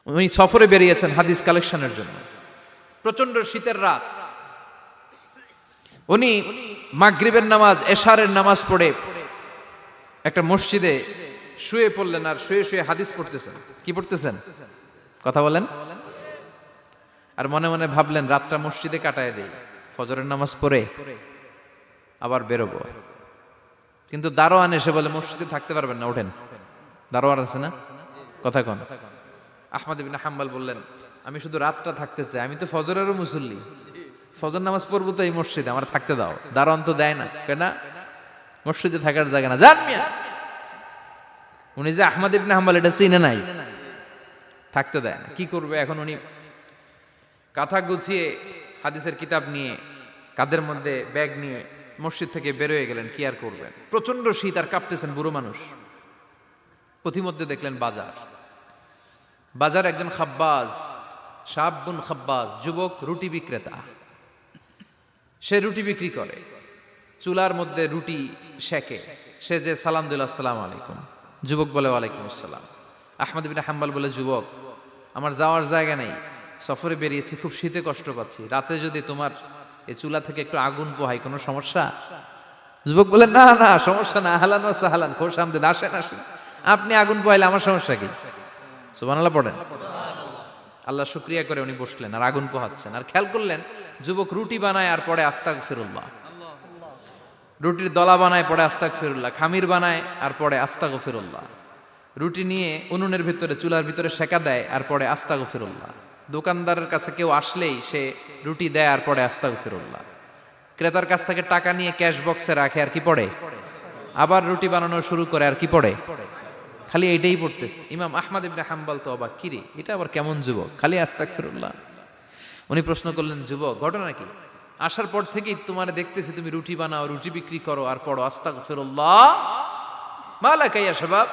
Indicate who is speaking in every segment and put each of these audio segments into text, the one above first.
Speaker 1: উনি সফরে বেরিয়েছেন হাদিস কালেকশনের জন্য। প্রচন্ড শীতের রাত, উনি মাগরিবের নামাজ, এশারের নামাজ পড়ে একটা মসজিদে শুয়ে পড়লেন, আর শুয়ে শুয়ে হাদিস পড়তেছেন। কি পড়তেছেন? কথা বলেন। আর মনে মনে ভাবলেন রাতটা মসজিদে কাটায় দেই, ফজরের নামাজ পড়ে আবার বেরোবো। কিন্তু দারোয়ান এসে বলে মসজিদে থাকতে পারবেন না, ওঠেন। দারোয়ান আছে না, কথা কন। আহমদ ইবনে হাম্বল বললেন আমি শুধু রাতটা থাকতে চাই, আমি তো ফজরেরও মুসল্লি, ফজর নামাজ পড়বো তো এই মসজিদে, আমার থাকতে দাও। দারোয়ান তো দেয় না, কেন? মসজিদে থাকার জায়গা না, যান মিয়া। উনি যে আহমদ ইবনে হাম্বল এটা চিনে নাই, থাকতে দেয় না। কি করবে এখন? উনি কাঁথা গুছিয়ে হাদিসের কিতাব নিয়ে কাঁধের মধ্যে ব্যাগ নিয়ে মসজিদ থেকে বেরোয় গেলেন। কি আর করবেন, প্রচন্ড শীত, আর কাঁপতেছেন, বুড়ো মানুষ। পথিমধ্যে দেখলেন বাজার। বাজার একজন খাব্বাজ, শাবুন খাব্বাজ, যুবক রুটি বিক্রেতা। সে রুটি বিক্রি করে, চুলার মধ্যে রুটি সেকে। সে যে সালাম দিল আসসালামু আলাইকুম, যুবক বলে ওয়ালাইকুম আসসালাম। আহমদ ইবনে হাম্বল বলে যুবক আমার যাওয়ার জায়গা নেই, সফরে বেরিয়েছি, খুব শীতে কষ্ট পাচ্ছি, রাতে যদি তোমার এই চুলা থেকে একটু আগুন পোহাই কোনো সমস্যা? যুবক বলে না না সমস্যা না, আহলান ওয়া সাহলান, খোশ আমদেদ, আসেন আসেন, আপনি আগুন পোহাইলে আমার সমস্যা কি? সুবহানাল্লাহ পড়েন। আল্লাহ শুকরিয়া করে উনি বসলেন আর আগুন পোহাচ্ছেন। আর খেয়াল করলেন যুবক রুটি বানায় আর পরে আস্তাগফিরুল্লাহ, রুটির দলা বানায় পরে আস্তাগফিরুল্লাহ, খামির বানায় আর পরে আস্তাগফিরুল্লাহ, রুটি নিয়ে উনুনের ভিতরে চুলার ভিতরে সেকা দেয় আর পরে আস্তাগফিরুল্লাহ। দোকানদারের কাছে কেউ আসলেই সে রুটি দেয় আর পরে আস্তাগফিরুল্লাহ। ক্রেতার কাছ থেকে টাকা নিয়ে ক্যাশ বক্সে রাখে আর কি পড়ে, আবার রুটি বানানো শুরু করে আর কি পড়ে, খালি এইটাই পড়তেছে। ইমাম আহমদ ইবনে হাম্বল তো অবাক, কিরে এটা আবার কেমন যুবক, খালি আস্তাগফিরুল্লাহ। উনি প্রশ্ন করলেন যুবক ঘটনা কি? আসার পর থেকেই তোমার দেখতেছি তুমি রুটি বানাও, রুটি বিক্রি করো আর পড়ো আস্তাগফিরুল্লাহ, মালাকা ইয়া শাবাব।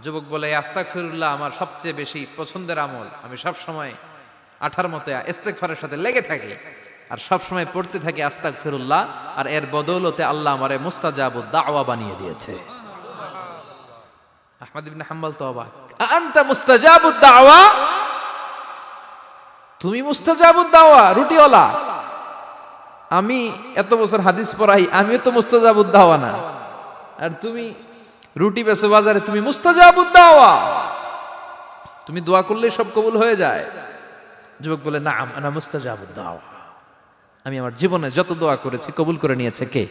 Speaker 1: যুবক বলে আস্তাগফিরুল্লাহ আমার সবচেয়ে বেশি পছন্দের আমল, আমি সব সময় আঠার মতো ইস্তেগফারের সাথে লেগে থাকি আর সব সময় পড়তে থাকি আস্তাগফিরুল্লাহ, আর এর বদৌলতে আল্লাহ আমারে মুস্তাজাবুদ দাওয়া বানিয়ে দিয়েছে। আহমদ ইবনে হাম্বল তো অবাক, আনতা মুস্তাজাবুদ দাওয়া, তুমি মুস্তাজাবুদ দাওয়া, রুটিওয়ালা। আমি এত বছর হাদিস পড়াই, আমিও তো মুস্তাজাবুদ দাওয়া না, আর তুমি রুটি বেচো বাজারে, তুমি মুস্তাজাবুদ দাওয়া, তুমি দোয়া করলে সব কবুল হয়ে যায়। যুবক বলে না আনা মুস্তাজাবুদ দাওয়া, আমি আমার জীবনে যত দোয়া করেছি কবুল করে নিয়েছে কে?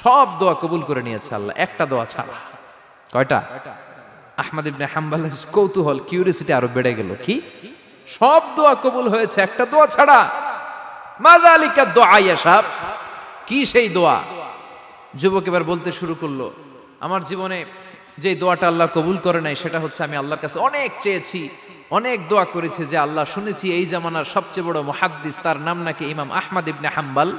Speaker 1: সব দোয়া কবুল করে নিয়েছে আল্লাহ, একটা দোয়া ছাড়া। কয়টা? আহমদ ইবনে হাম্বলের কৌতূহল, কিউরিসিটি আরো বেড়ে গেল। কি? সব দোয়া কবুল হয়েছে একটা দোয়া ছাড়া। মাযালিকা দোয়া ইয়া শাব, কি সেই দোয়া? যুবক এবার বলতে শুরু করলো আমার জীবনে যে দোয়াটা আল্লাহ কবুল করে নাই সেটা হচ্ছে আমি আল্লাহর কাছে অনেক চেয়েছি, অনেক দোয়া করেছি যে আল্লাহ শুনেছি এই জামানার সবচেয়ে বড় মুহাদ্দিস, তার নাম নাকি ইমাম আহমদ ইবনে হাম্বল।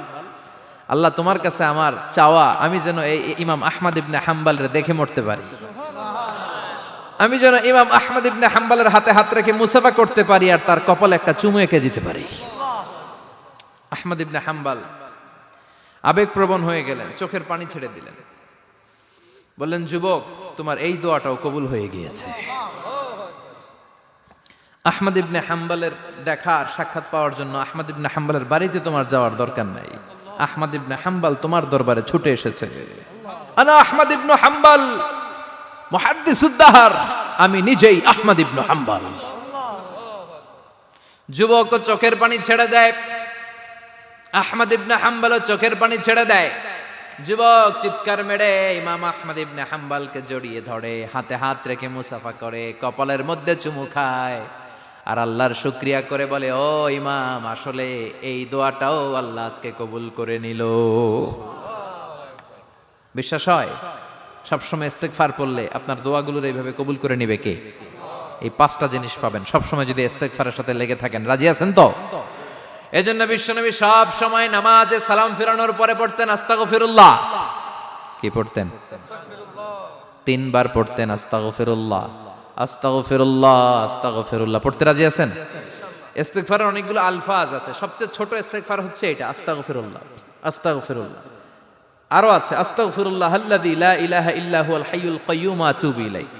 Speaker 1: আল্লাহ তোমার কাছে আমার চাওয়া আমি যেন এই ইমাম আহমদ ইবনে হাম্বলরে দেখে মরতে পারি, আমি যেন ইমাম আহমদ ইবনে হাম্বলের হাতে হাত রেখে মুসাফা করতে পারি আর তার কপালে একটা চুমু এঁকে দিতে পারি। আহমদ ইবনে হাম্বল আবেগপ্রবণ হয়ে গেলেন, চোখের পানি ছেড়ে দিলেন, বললেন যুবক তোমার এই দোয়াটাও কবুল হয়ে গিয়েছে। আহমদ ইবনে হাম্বলের দেখা আর সাক্ষাৎ পাওয়ার জন্য আহমদ ইবনে হাম্বলের বাড়িতে তোমার যাওয়ার দরকার নাই, আহমদ ইবনে হাম্বল তোমার দরবারে ছুটে এসেছে। আনা আহমদ ইবনে হাম্বল মুহাদ্দিসুদ দাহর, আমি নিজেই আহমদ ইবনে হাম্বল। যুবক চোখের পানি ছেড়ে দেয়, আহমদ ইবনে হাম্বল চোখের পানি ছেড়ে দেয়। যুবক চিৎকার মেরে ইমাম আহমদ ইবনে হাম্বলকে জড়িয়ে ধরে, হাতে হাত রেখে মুসাফা করে, কপালের মধ্যে চুমু খায় আর আল্লাহর শুকরিয়া করে বলে ও ইমাম আসলে এই দোয়াটাও আল্লাহ আজকে কবুল করে নিল। বিশ্বাস হয় সবসময় ইস্তেগফার পড়লে আপনার দোয়াগুলোর এইভাবে কবুল করে নিবে কে? এই পাঁচটা জিনিস পাবেন সবসময় যদি ইস্তেগফারের সাথে লেগে থাকেন। রাজি আছেন তো? এজন্য বিশ্বনবী সব সময় নামাজে সালাম ফিরানোর পরে পড়তেন আস্তাগফিরুল্লাহ। কি পড়তেন? তিনবার পড়তেন আস্তাগফিরুল্লাহ, আস্তাগফিরুল্লাহ, আস্তাগফিরুল্লাহ। পড়তে রাজি আছেন? ইস্তেগফারের অনেকগুলো আলফাজ আছে, সবচেয়ে ছোট ইস্তেগফার হচ্ছে এটা আস্তাগফিরুল্লাহ, আস্তাগফিরুল্লাহ। আরো আছে আস্তাগফিরুল্লাহ আল্লাযী লা ইলাহা ইল্লা হুয়াল হাইয়ুল কাইয়্যুম আতুবু ইলাইহি।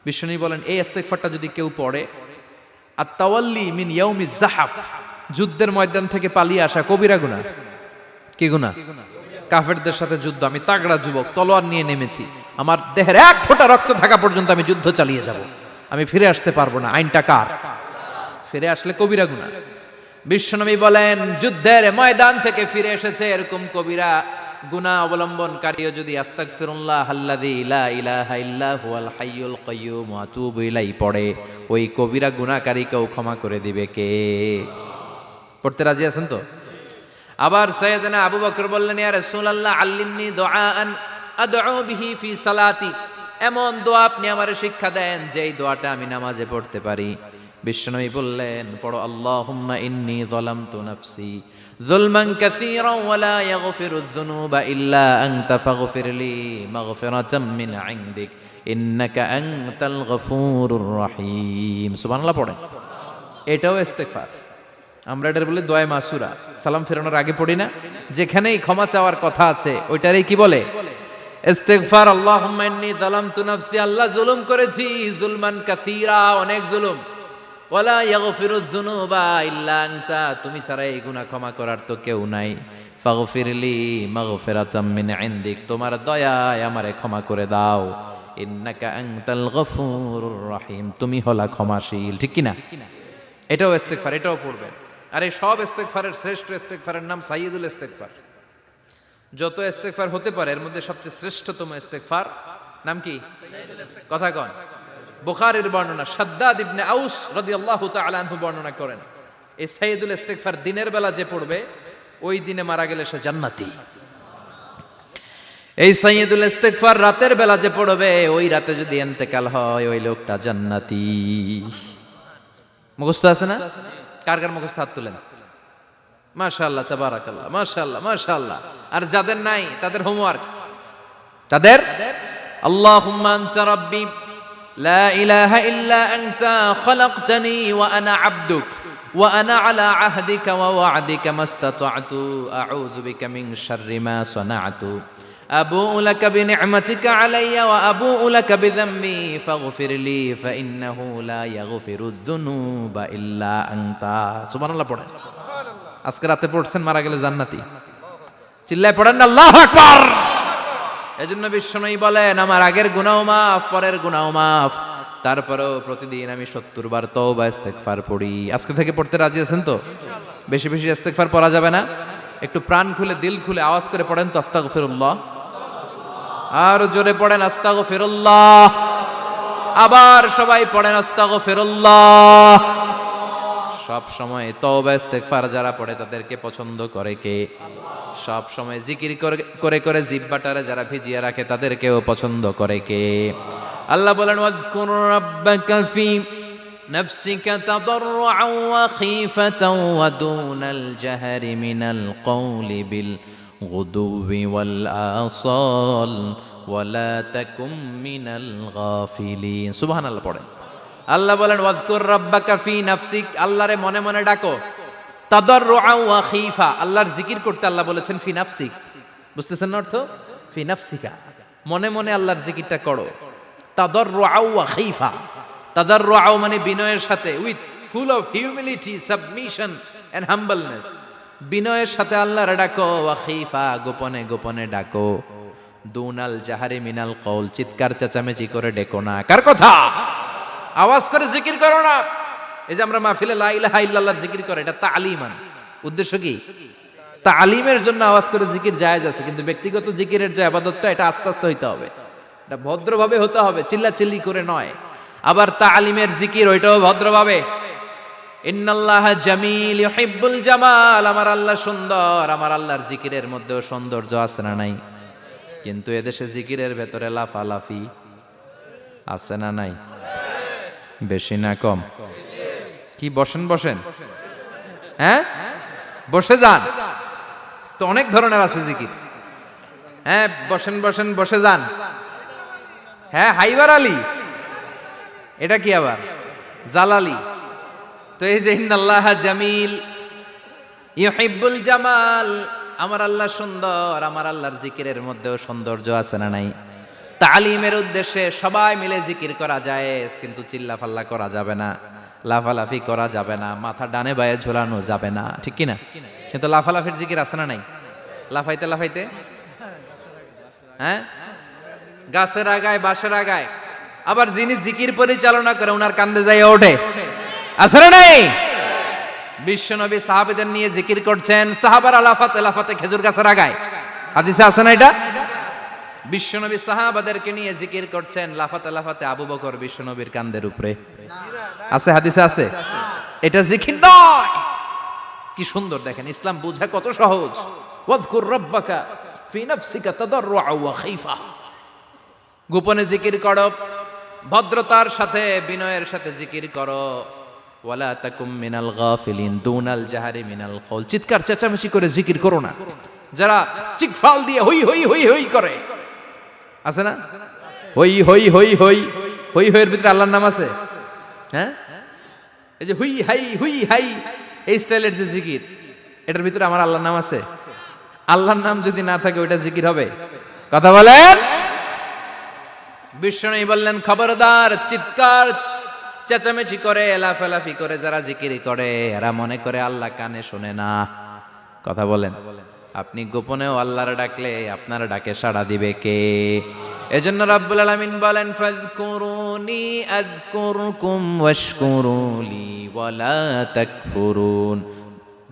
Speaker 1: বিশ্বনবী বলেন এই ইস্তেগফারটা যদি কেউ পড়ে, আত-তাওয়াল্লি মিন ইয়াউমিজ যাহাফ, যুদ্ধের ময়দান থেকে পালিয়ে আসা কবিরা গুনাহ। কি গুনাহ? কাফেরদের সাথে যুদ্ধ, আমি তাগড়া যুবক, তলোয়ার নিয়ে নেমেছি, আমার দেহের এক ফোঁটা রক্ত থাকা পর্যন্ত আমি যুদ্ধ চালিয়ে যাব, আমি ফিরে আসতে পারবো না, আইনটা কার? ফিরে আসলে কবিরা গুনাহ। বিশ্বনবী বলেন যুদ্ধের ময়দান থেকে ফিরে এসেছে এরকম কবিরা গুনাহ অবলম্বনকারীও যদি আস্তাগফিরুল্লাহ আল্লাযী লা ইলাহা ইল্লা হুয়াল হাইয়ুল কাইয়্যুম ওয়া আতুবু ইলাইহি পড়ে, ওই কবিরা গুনাহকারীকেও ক্ষমা করে দিবে কে? পড়তে রাজি আছেন তো? আবার সাইয়েদনা আবু বকর বললেন, ইয়া রাসূলুল্লাহ আল্লিমনি দুআআন আদউ বিহি ফি সালাতি, এমন দোয়া আপনি আমারে শিক্ষা দেন যেই দোয়াটা আমি নামাজে পড়তে পারি। বিশ্বনবী বললেন, পড়ো আল্লাহুম্মা ইন্নী যালামতু নাফসি যুলমান কাসীরান ওয়া লা ইয়াগফিরুয যুনুবা ইল্লা আনতা ফাগফিরলি মাগফিরাতাম মিন ইনদিক ইন্নাকা আনতাল গফুরুর রহিম। সুবহানাল্লাহ পড়েন। এটাও ইস্তেগফার। আমরা এটার বলে দোয়া মাসুরা, সালাম ফেরানোর আগে পড়ি না? যেখানেই ক্ষমা চাওয়ার কথা আছে ওইটারই কি বলে? ইস্তেগফার। আল্লাহুম্মা ইন্নী যালামতু নাফসি, আল্লাহ জুলুম করেছি, যুলমান কাসীরা, অনেক জুলুম, ওয়ালা ইয়াগফিরুয যুনুবা ইল্লা আনতা, তুমি ছাড়া এই গুনাহ ক্ষমা করার তো কেউ নাই। ফাগফিরলি মাগফিরাতাম মিন ইনদিক, তোমার দয়ায় আমারে ক্ষমা করে দাও। ইন্নাকা আনতাল গফুরুর রহিম, তুমি হলা ক্ষমাশীল। ঠিক কি না? এটাও ইস্তেগফার, এটাও পড়বেন। আর এই সব ইস্তেগফারের শ্রেষ্ঠ ইস্তেগফারের নাম সাইয়্যিদুল ইস্তেগফার। যত ইস্তেগফার হতে পারে এর মধ্যে সবচেয়ে শ্রেষ্ঠতম ইস্তেগফার নাম কি? কথা কন। বুখারীর বর্ণনা, শাদ্দাদ ইবনে আউস রাদিয়াল্লাহু তাআলা আনহু বর্ণনা করেন, এই সাইয়্যিদুল ইস্তেগফার দিনের বেলা যে পড়বে ওই দিনে মারা গেলে সে জান্নাতি। এই সাইয়্যিদুল ইস্তেগফার রাতের বেলা যে পড়বে ওই রাতে যদি ইন্তেকাল হয় ওই লোকটা জান্নাতি। মুখস্থ আছে না? কার কার মুখস্থ হাত তুলেন। মাশাআল্লাহ, তাবারাকাল্লাহ, মাশাআল্লাহ, মাশাআল্লাহ। আর যাদের নাই তাদের হোমওয়ার্ক, তাদের আল্লাহুম্মা আনতা রাব্বি লা ইলাহা ইল্লা আনতা খালাকতানি ওয়া আনা আবদুক ওয়া আনা আলা আহদিকা ওয়া ওয়া'দিকা মাস্তাতা'তু আউযু বিকা মিন শাররি মা সানা'তু আবুউ লাকা বিনি'মাতিকা আলাইয়া ওয়া আবুউ লাকা বিযামবি ফাগফিরলি ফাইন্নাহু লা ইয়াগফিরুয যুনুবা ইল্লা আনতা। সুবহানাল্লাহ পড়েন। আজকে রাতে পড়ছেন, মারা গেলে জান্নাতি। চিল্লায় পড়েন না আল্লাহু আকবার। এজন্য বিশ্বনবী বলেন আমার আগের গুনাহও মাফ, পরের গুনাহও মাফ, তারপরেও প্রতিদিন আমি 70 বার তওবা ইস্তেগফার পড়ি। আজকে থেকে পড়তে রাজি আছেন তো? বেশি বেশি ইস্তেগফার পড়া যাবে না? একটু প্রাণ খুলে দিল খুলে আওয়াজ করে পড়েন তো আস্তাগফিরুল্লাহ। আর জোরে পড়েন আস্তাগফিরুল্লাহ। আবার সবাই পড়েন আস্তাগফিরুল্লাহ। সব সময় তওবা ইস্তেগফার যারা পড়ে তাদেরকে পছন্দ করে কে? সব সময় জিকির করে করে জিহ্বাটারে যারা ভিজিয়ে রাখে তাদেরকেও পছন্দ করে কে? আল্লাহ বলেন ওয়াজকুর রাব্বাকা ফি নাফসিকা তাদাররুআন ওয়া খীফাতান ওয়া দুনাল জাহরি মিনাল কওলি বিল গুদুবি ওয়াল আসাল ওয়া লা তাকুম মিনাল গাফিলিন। সুবহানাল্লাহ পড়েন। আল্লাহ বলেন ওয়াজকুর রাব্বাকা ফি নাফসিক, আল্লাহরে মনে মনে ডাকো। তাদাররুআন ওয়া খীফা, আল্লাহর জিকির করতে আল্লাহ বলেছেন ফি নাফসিক। বুঝতেছেন না অর্থ? ফি নাফসিকা, মনে মনে আল্লাহর জিকিরটা করো। তাদাররুআন ওয়া খীফা, তাদাররুআন মানে বিনয়ের সাথে, with full of humility, submission and humbleness, বিনয়ের সাথে আল্লাহরে ডাকো। ওয়া খীফা, গোপনে গোপনে ডাকো। দুনাল জাহারি মিনাল কওল, চিৎকার চেঁচামেচি করে ডেকো না। কার কথা? আওয়াজ করে জিকির করো না। এই যে আমরা মাহফিলে লা ইলাহা ইল্লাল্লাহর জিকির করে, এটা তালিমান। উদ্দেশ্য কি? তালিমের জন্য আওয়াজ করে জিকির জায়েজ আছে, কিন্তু ব্যক্তিগত জিকিরের যে ইবাদতটা এটা আস্তে আস্তে হইতে হবে, এটা ভদ্রভাবে হতে হবে, চিল্লাচিল্লি করে নয়। আবার তালিমের জিকির ওইটাও ভদ্রভাবে। ইন্নাল্লাহা জামিল ইউহিব্বুল জামাল, আমার আল্লাহ সুন্দর, আমার আল্লাহর জিকিরের মধ্যেও সৌন্দর্য আছে না নাই? কিন্তু এদেশে জিকিরের ভেতরে লাফালাফি আছে না নাই? বেশি না কম? কি বসেন বসেন, হ্যাঁ বসে যান তো, অনেক ধরনের আছে জিকির। হ্যাঁ বসেন বসেন, বসে যান। হ্যাঁ হাইবার আলী, এটা কি আবার জালালি? তো এই যে ইন্নাল্লাহা জামিল ইউহিব্বুল জামাল, আমার আল্লাহ সুন্দর, আমার আল্লাহর জিকিরের মধ্যেও সৌন্দর্য আছে না নাই? তালিমের উদ্দেশ্যে সবাই মিলে জিকির করা যায়, কিন্তু চিল্লাফাল্লা করা যাবে না, লাফালাফি করা যাবে না, মাথা ডানে বায়ে ঝোলানো যাবে না, ঠিক কি না? কিন্তু লাফালাফির জিকির আছে না নাই? লাফাইতে লাফাইতে, হ্যাঁ, গাছের আগায় বাঁশের আগায়, আবার যিনি জিকির পরিচালনা করে ওনার কান্দে যাই ওঠে, আছে না নাই? বিশ্বনবী সাহাবাদের নিয়ে জিকির করছেন, সাহাবারা লাফাতে লাফাতে খেজুর গাছের আগায়, হাদিসে আছে না এটা? বিশ্বনবী সাহাবাদেরকে নিয়ে জিকির করছেন, লাফাতে লাফাতে আবু বকর বিশ্বনবীর কান্দের উপরে, আছে হাদিসে আছে? এটা জিকির নয়। কি সুন্দর দেখেন, ইসলাম বুঝা কত সহজ। ওয়াজকুর রাব্বাকা ফি নাফসিকা তাদাররুআ ওয়া খাইফা, গোপনে জিকির করো, ভদ্রতার সাথে বিনয়ের সাথে জিকির করো। ওয়ালা তাকুম মিনাল গাফিলিন দুনাল জাহারি মিনাল কওল, চিৎকার চেঁচামেচি করে জিকির করো না। যারা চিকফাল দিয়ে হই হই হই হই করে, আছে না? হই হই হই হই হই হইয়ের ভিতরে আল্লাহর নাম আছে, হ্যাঁ? এই যে হুই হাই হুই হাই এই স্টাইলের যে জিকির, এটার ভিতরে আমার আল্লাহর নাম আছে? আল্লাহর নাম যদি না থাকে ওইটা জিকির হবে? কথা বলেন। বিষ্ণু বললেন, খবরদার, চিৎকার চেঁচামেচি করে লাফালাফি করে যারা জিকির করে এরা মনে করে আল্লাহ কানে শোনে না। কথা বলেন। আপনি গোপনেও আল্লাহর ডাকলে আপনার ডাকে সাড়া দিবে কে? এজন্য রাব্বুল আলামিন বলেন, ফাযকুরুনি আযকুরকুম ওয়াশকুরুলি ওয়ালা তাকফুরুন।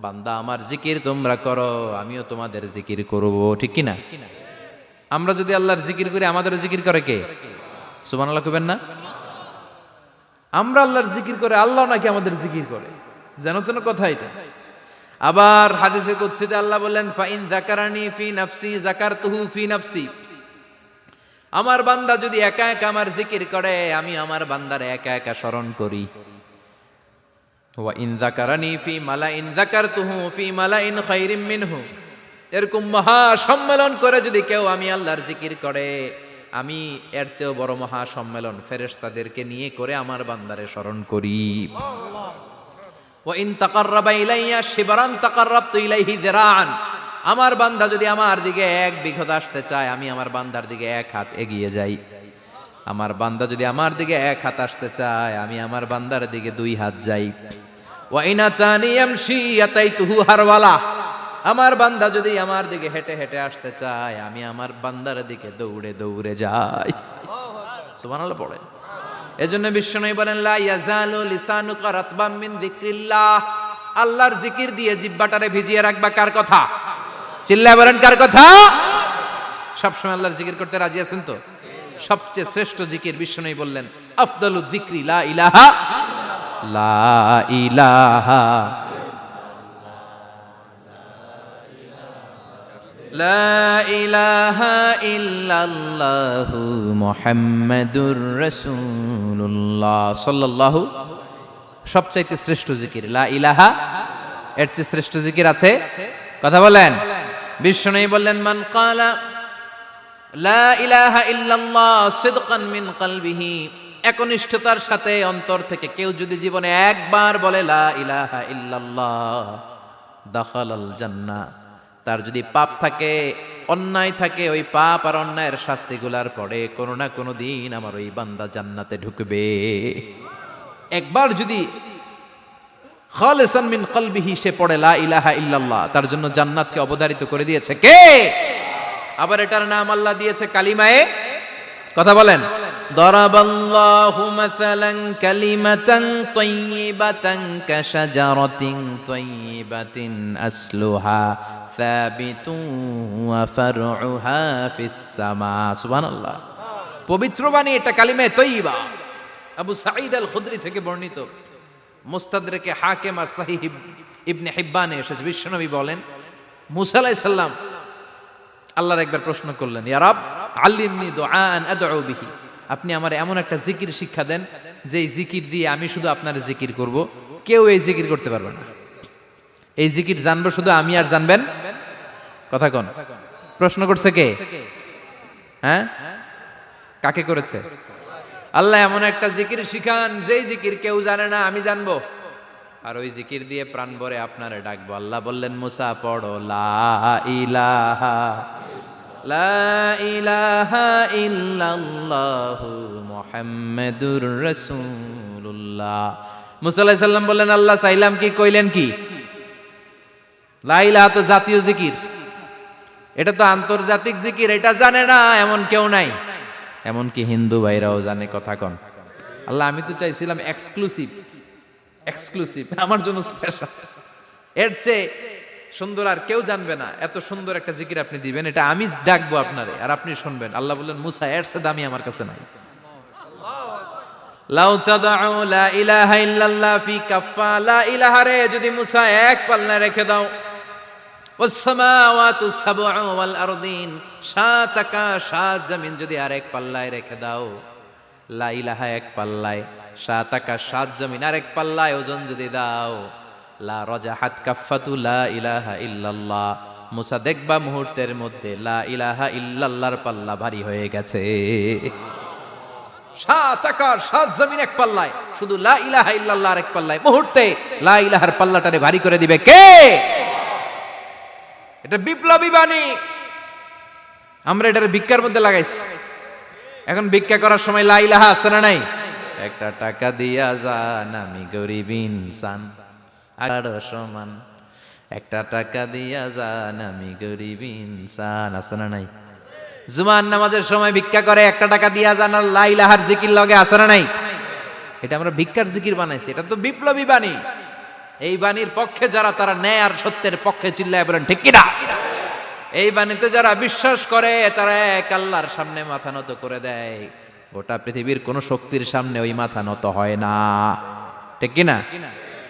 Speaker 1: বান্দা আমার জিকির তোমরা করো, আমিও তোমাদের জিকির করব, ঠিক কি না? আমরা যদি আল্লাহর জিকির করি আমাদেরও জিকির করে কে? সুবহানাল্লাহ কইবেন না? আমরা আল্লাহর জিকির করে, আল্লাহ নাকি আমাদের জিকির করে, জানো তো না কথা এটা? আবার হাদিসে কুদসিতে আল্লাহ বললেন, ফাইন যাকারানি ফি নাফসি যাকারতুহু ফি নাফসি। আমার বান্দা যদি একা একা আমার জিকির করে, আমি আমার বান্দারে একা একা স্মরণ করি। ওয়া ইন যাকারানি ফি মালাইন যাকারতুহু ফি মালাইন খায়রিম মিনহু। এরকম মহা সম্মেলন করে যদি কেউ আমি আল্লাহর জিকির করে, আমি এর চেয়েও বড় মহা সম্মেলন ফেরেশতাদেরকে নিয়ে করে আমার বান্দারে স্মরণ করি। ওয়া ইন তাকাররাবা ইলাইয়া শিবরান তাকাররাবতু ইলাইহি যিরাআন। আমার বান্দা যদি আমার দিকে এক বিঘত আসতে চায়, আমি আমার বান্দার দিকে এক হাত এগিয়ে যাই। আমার বান্দা যদি আমার দিকে এক হাত আসতে চায়, আমি আমার বান্দার দিকে দুই হাত যাই। ওয়া ইন আতানি ইয়ামশি আতাইতুহু হারওয়ালা। আমার বান্দা যদি আমার দিকে হেঁটে হেঁটে আসতে চায়, আমি আমার বান্দার দিকে দৌড়ে দৌড়ে যাই। সুবহানাল্লাহ পড়েন। এজন্য বিশ্বনবী বলেন, লা ইয়াজালু লিসানুকা রাতবাম মিন যিকরিল্লাহ। আল্লাহর জিকির দিয়ে জিহ্বাটারে ভিজিয়ে রাখবা। কার কথা? চিল্লায় বলেন, কার কথা? সবসময় আল্লাহর জিকির করতে রাজি আছেন তো? সবচেয়ে শ্রেষ্ঠ জিকির বিশ্বনবী বললেন, আফদালু যিকরি লা ইলাহা লা ইলাহা লা ইলাহা ইল্লাল্লাহু মুহাম্মাদুর রাসূলুল্লাহ সাল্লাল্লাহু। সবচাইতে শ্রেষ্ঠ জিকির লা ইলাহা, এর চেয়ে শ্রেষ্ঠ জিকির আছে? কথা বলেন। বিশ্বনবী বললেন, মান ক্বালা লা ইলাহা ইল্লাল্লাহ সিদকান মিন কলবিহি, একনিষ্ঠতার সাথে অন্তর থেকে কেউ যদি জীবনে একবার বলে লা ইলাহা ইল্লাল্লাহ, দাখালাল জান্নাহ। তার যদি পাপ থাকে, অন্যায় থাকে, ওই পাপ আর অন্যায়ের শাস্তিগুলার পরে কোনো না কোনো দিন আমার ওই বান্দা জান্নাতে ঢুকবে। একবার যদি খালিসান মিন কলবিহি সে পড়ে লা ইলাহা ইল্লাল্লাহ, তার জন্য জান্নাতকে অবধারিত করে দিয়েছে কে? আবার এটার নাম আল্লাহ দিয়েছে কালিমায়ে, কথা বলেন, দরাবাল্লাহু মাসালান কালিমাতান তাইয়িবাতান কাশাজারাতিন তাইয়িবাতিন আসলুহা সাবিতুন ওয়া ফারউহা ফিস সামা। সুবহানাল্লাহ। পবিত্র বাণী এটা কালিমায়ে তাইয়িবা। আবু সাঈদ আল খুদরি থেকে বর্ণিত, মুস্তাদরেকে হাকিম আর সহিহ ইবনে হিব্বানে এসেছে। বিশ্বনবী বলেন, মুসা আলাইহিস সালাম আল্লাহর একবার প্রশ্ন করলেন, ইয়া রাব আল্লিমনি দুআআন আদউ বিহি, আপনি আমার এমন একটা জিকির শিক্ষা দেন যে জিকির দিয়ে আমি শুধু আপনার জিকির করব, কেউ এই জিকির করতে পারবে না। এই জিকির জানবো শুধু আমি, আর জানবেন কথা কোন? প্রশ্ন করছে কে? হ্যাঁ, কাকে করেছে? আল্লাহ এমন একটা জিকির শিখান যেই জিকির কেউ জানে না, আমি জানবো, আর ওই জিকির দিয়ে প্রাণ ভরে আপনারে ডাকবো। আল্লাহ বললেন, মুসা পড়ো লা ইলাহা লা ইলাহা ইল্লাল্লাহু মুহাম্মাদুর রাসূলুল্লাহ। মুসা আলাইহিস সালাম বললেন, আল্লাহ চাইলাম কি, কইলেন কি? লা ইলাহা তো জাতীয় জিকির, এটা তো আন্তর্জাতিক জিকির, এটা জানে না এমন কেউ নাই। এমনকি হিন্দু ভাইরাও জানে। কথা কন। আল্লাহ আমি তো চাইছিলাম এক্সক্লুসিভ, আমার জন্য স্পেশাল, এর চেয়ে সুন্দর আর কেউ জানবে না, এত সুন্দর একটা জিকির আপনি দিবেন, এটা আমি ডাকবো আপনারে আর আপনি শুনবেন। আল্লাহ বললেন, মুসা এর চেয়ে দামি আমার কাছে নাই। লাউ তাদউ লা ইলাহা ইল্লাল্লাহ ফি কাফা, লা ইলাহা রে যদি মুসা এক পাল্লায় রেখে দাও, ওয়াস সামাওয়াতু সাবউ ওয়াল আরদিন, সাত আকাশ সাত জমিন যদি আরেক পাল্লায় রেখে দাও, লা ইলাহা এক পাল্লায়, সাত আকাশ সাত জমিন আরেক পাল্লায় ওজন যদি দাও, লা রাজাহাত কাফাতু লা ইলাহা ইল্লাল্লাহ, মুসা দেখবা মুহূর্তের মধ্যে লা ইলাহা ইল্লাল্লাহর পাল্লা ভারী হয়ে গেছে। সাত আকাশ সাত জমিন এক পাল্লায়, শুধু লা ইলাহা ইল্লাল্লাহ আরেক পাল্লায়, মুহূর্তে লা ইলাহার পাল্লাটারে ভারী করে দিবে কে? এটা বিপ্লবী বাণী। আমরা এটার ভিক্ষার মধ্যে লাগাইছি। এখন ভিক্ষা করার সময় লা ইলাহা আছে না নাই? একটা টাকা দিয়া যান, আমি গরিব ইনসান আর সমান, একটা টাকা দিয়া যান, আমি গরিব ইনসান, আছে না নাই? জুমার নামাজের সময় ভিক্ষা করে, একটা টাকা দিয়া যান, আর লা ইলাহার জিকির লগে, আছে না নাই? এটা আমরা ভিক্ষার জিকির বানাইছি। এটা তো বিপ্লবী বাণী। এই বাণীর পক্ষে যারা, তারা ন্যায় আর সত্যের পক্ষে চিল্লায় বলেন ঠিক কিনা? এই বাণীতে যারা বিশ্বাস করে, তারা এক আল্লাহর সামনে মাথা নত করে দেয়। গোটা পৃথিবীর কোন শক্তির সামনে ওই মাথা নত হয় না, ঠিক কিনা?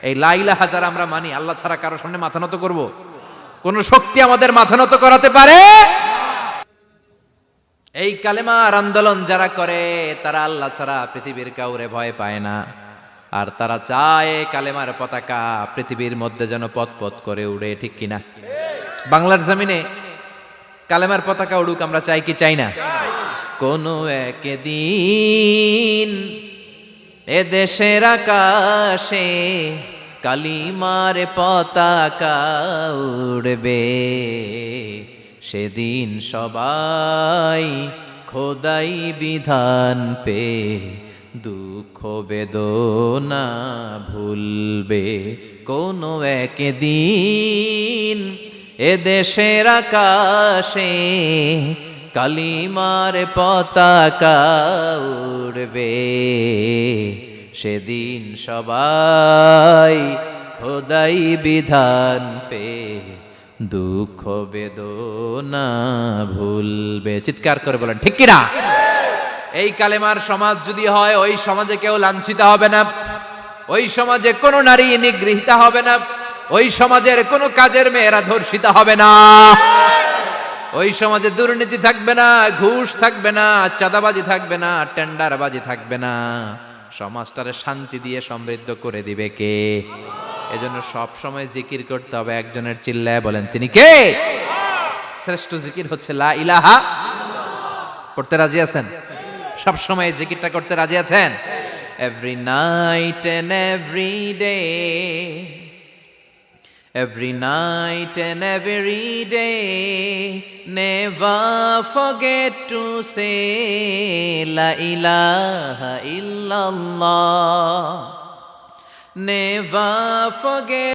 Speaker 1: এই লা ইলাহা যারা আমরা মানি, আল্লাহ ছাড়া কারো সামনে মাথা নত করব? কোন শক্তি আমাদের মাথা নত করাতে পারে? এই কালেমার আন্দোলন যারা করে, তারা আল্লাহ ছাড়া পৃথিবীর কাউরে ভয় পায় না। আর তারা চায় কালেমার পতাকা পৃথিবীর মধ্যে যেন পথ পথ করে উড়ে, ঠিক কিনা? বাংলার জমিনে কালেমার পতাকা উড়ুক, আমরা চাই কি চাই না? কোনো একদিন এ দেশের আকাশে কালিমার পতাকা উড়বে, সেদিন সবাই খোদাই বিধান পে দুঃখ বেদনা ভুলবে। কোনো একদিন এ দেশের আকাশে কালিমার পতাকা উড়বে, সেদিন সবাই খোদাই বিধান পে দুঃখ বেদনা ভুলবে। চিৎকার করে বলেন ঠিক কিনা? এই কালেমার সমাজ যদি হয়, ওই সমাজে কেউ লাঞ্ছিত হবে না, ওই সমাজে কোনো নারী নিগৃহীতা হবে না, ওই সমাজের কোনো কাজের মেয়েরা ধর্ষিত হবে না, ওই সমাজে দুর্নীতি থাকবে না, ঘুষ থাকবে না, চাঁদাবাজি থাকবে না, টেন্ডারবাজি থাকবে না। সমাজটারে শান্তি দিয়ে সমৃদ্ধ করে দিবে কে? এজন্য সব সময় জিকির করতে হবে একজনের, চিল্লায় বলেন তিনি কে? শ্রেষ্ঠ জিকির হচ্ছে লা ইলাহা। পড়তে রাজি আছেন? সব সময় জিকিরটা করতে রাজি আছেন? Every night and every day, every night and every day, never forget to say la ilaha illallah, never forget